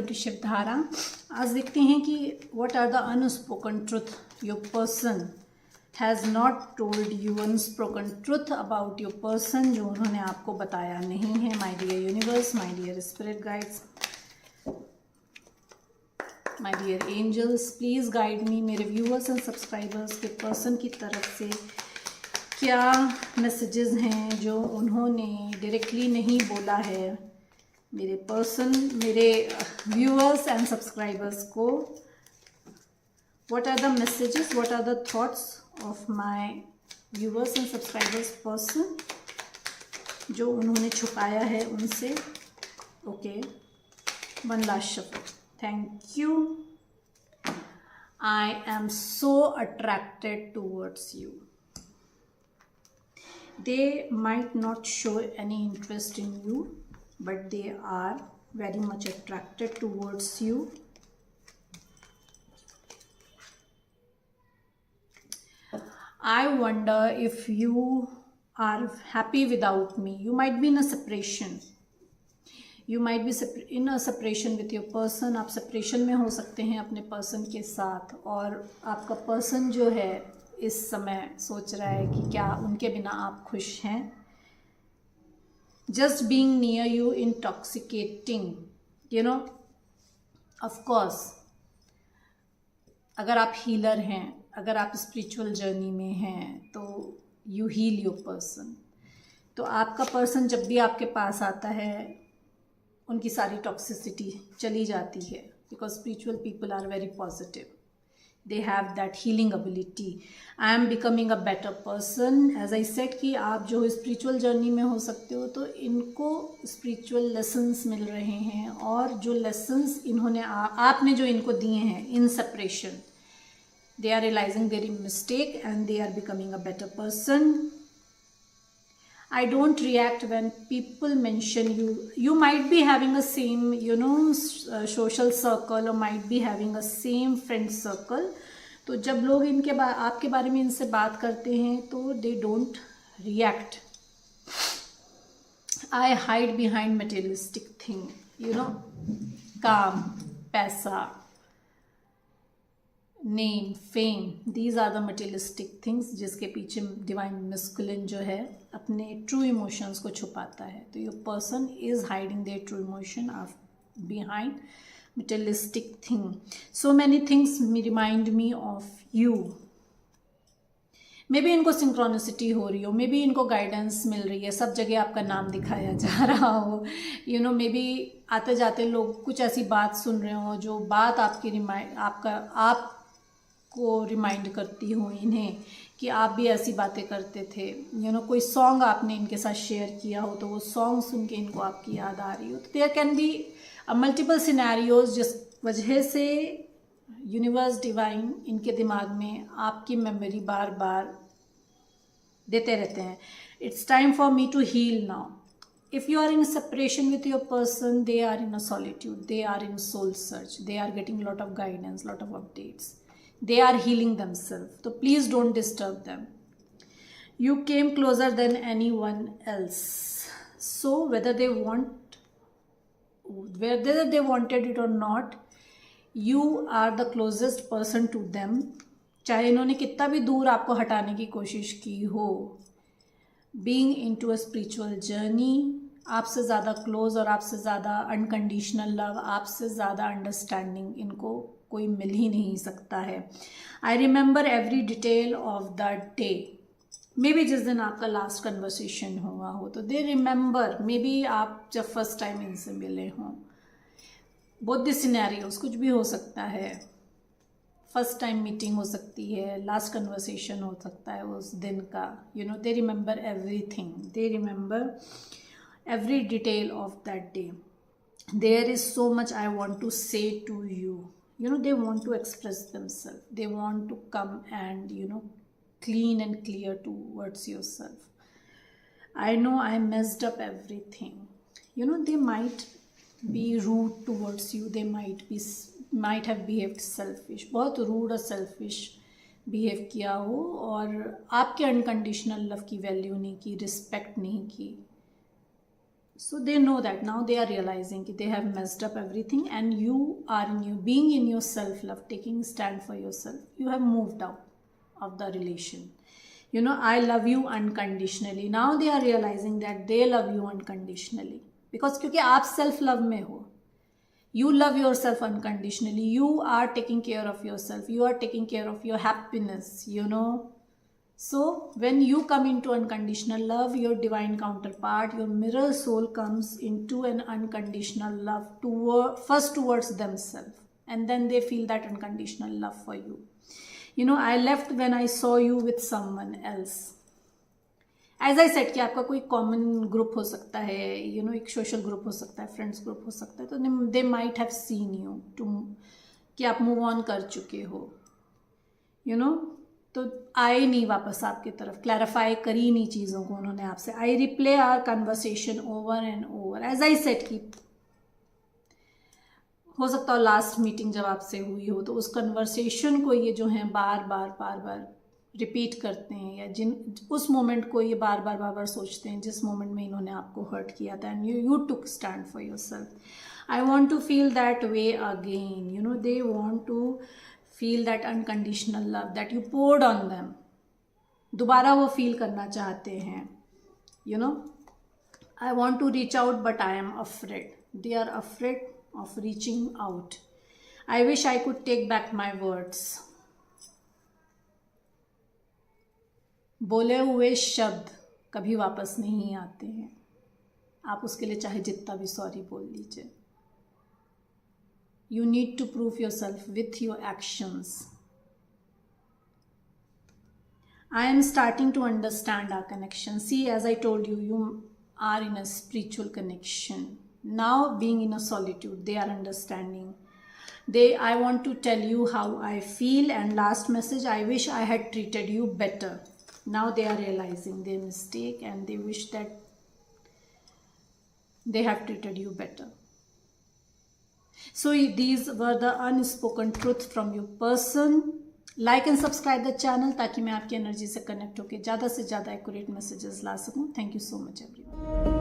Welcome to Shivdhara. आज देखते हैं कि what are the unspoken truth your person has not told you, unspoken truth about your person जो उन्होंने आपको बताया नहीं है। My dear universe, my dear spirit guides, my dear angels, please guide me. मेरे व्यूअर्स एंड सब्सक्राइबर्स के person की तरफ से क्या मैसेजेस हैं जो उन्होंने डायरेक्टली नहीं बोला है मेरे पर्सन, मेरे व्यूअर्स एंड सब्सक्राइबर्स को। What are the messages, what are the thoughts of my viewers and subscribers person जो उन्होंने छुपाया है उनसे। Okay, one last shuffle. Thank you. I am so attracted towards you. They might not show any interest in you, but they are very much attracted towards you. I wonder if you are happy without me. You might be in a separation. You might be in a separation with your person. आप separation में हो सकते हैं अपने person के साथ, और आपका person जो है इस समय सोच रहा है कि क्या उनके बिना आप खुश हैं। Just being near you intoxicating, you know. Of course अगर आप हीलर हैं, अगर आप स्पिरिचुअल जर्नी में हैं, तो यू हील योर पर्सन। तो आपका पर्सन जब भी आपके पास आता है उनकी सारी टॉक्सिसिटी चली जाती है, because spiritual people are very positive. They have that healing ability. I am becoming a better person. As I said कि आप जो spiritual journey में हो सकते हो, तो इनको spiritual lessons मिल रहे हैं, और जो lessons इन्होंने आपने जो इनको दिए हैं in separation, they are realizing their mistake and they are becoming a better person. I don't react when people mention you. You might be having a same, you know, social circle, or might be having a same friend circle. तो जब लोग इनके आपके बारे में इनसे बात करते हैं तो they don't react. I hide behind materialistic thing, you know, काम, पैसा, name, fame, these are the materialistic things जिसके पीछे डिवाइन मस्कुलिन जो है अपने ट्रू इमोशंस को छुपाता है. तो your person is hiding their true emotion behind materialistic thing. So many things remind me of you. May be इनको सिंक्रोनिसिटी हो रही हो, मे बी इनको गाइडेंस मिल रही है, सब जगह आपका नाम दिखाया जा रहा हो, यू नो. मे बी आते जाते लोग कुछ ऐसी बात सुन रहे हो जो बात आपकी आपको रिमाइंड करती हो इन्हें कि आप भी ऐसी बातें करते थे, यू नो. कोई सॉन्ग आपने इनके साथ शेयर किया हो तो वो सॉन्ग सुन के इनको आपकी याद आ रही हो. तो there can be multiple scenarios जिस वजह से यूनिवर्स डिवाइन इनके दिमाग में आपकी मेमोरी बार बार देते रहते हैं. It's time for me to heal now. If you are in separation with your person, they are in a solitude, they are in soul search, they are getting a lot of guidance, lot of updates, they are healing themselves. So please don't disturb them. You came closer than anyone else. So whether they wanted it or not, you are the closest person to them. चाहे इन्होंने कितना भी दूर आपको हटाने की कोशिश की हो, being into a spiritual journey, आपसे ज़्यादा क्लोज और आपसे ज़्यादा अनकंडीशनल लव, आपसे ज़्यादा अंडरस्टैंडिंग इनको कोई मिल ही नहीं सकता है. I remember every detail of the day. May be जिस दिन आपका लास्ट कन्वर्सेशन हुआ हो तो दे रिमेंबर. मे बी आप जब फर्स्ट टाइम इनसे मिले हों. बोथ द सिनेरियोस, कुछ भी हो सकता है. फर्स्ट टाइम मीटिंग हो सकती है, लास्ट कन्वर्सेशन हो सकता है उस दिन का, you know. They remember everything, they remember every detail of that day. There is so much I want to say to you. You know, they want to express themselves. They want to come and, you know, clean and clear towards yourself. I know I messed up everything. You know, they might be rude towards you. They might have behaved selfish. बहुत rude और selfish behave किया हो, और आपके unconditional love की value नहीं की, respect नहीं की. So they know that now they are realizing that they have messed up everything, and you are being in your self love, taking stand for yourself. You have moved out of the relation. You know, I love you unconditionally. Now they are realizing that they love you unconditionally, because क्योंकि आप self love में हो. You love yourself unconditionally. You are taking care of yourself. You are taking care of your happiness, you know. So when you come into unconditional love, your divine counterpart, your mirror soul comes into an unconditional love first towards themselves, and then they feel that unconditional love for you. You know, I left when I saw you with someone else. As I said कि आपका कोई common group हो सकता है, you know, एक social group हो सकता है, फ्रेंड्स ग्रुप हो सकता है, तो they might have seen you too कि आप मूव ऑन कर चुके हो, यू नो, तो आए नहीं वापस आपकी तरफ, क्लैरिफाई करी नहीं चीज़ों को उन्होंने आपसे. I replay our conversation over and over. As I said कि हो सकता है लास्ट मीटिंग जब आपसे हुई हो तो उस कन्वर्सेशन को ये जो है बार बार रिपीट करते हैं, या उस मोमेंट को ये बार बार सोचते हैं जिस मोमेंट में इन्होंने आपको हर्ट किया था, and you took stand for yourself. I want to feel that way again. You know, they want to feel that unconditional love that you poured on them. दोबारा वो फील करना चाहते हैं. You know, I want to reach out but I am afraid. They are afraid of reaching out. I wish I could take back my words. बोले हुए शब्द कभी वापस नहीं आते हैं. आप उसके लिए चाहे जितना भी सॉरी बोल लीजिए. You need to prove yourself with your actions. I am starting to understand our connection. See, as I told you, you are in a spiritual connection. Now being in a solitude, they are understanding. I want to tell you how I feel, and last message, I wish I had treated you better. Now they are realizing their mistake, and they wish that they have treated you better. So these were the unspoken truth from your person. Like and subscribe the channel ताकि मैं आपकी energy से connect होकर ज़्यादा से ज़्यादा accurate messages ला सकूं. Thank you so much everyone.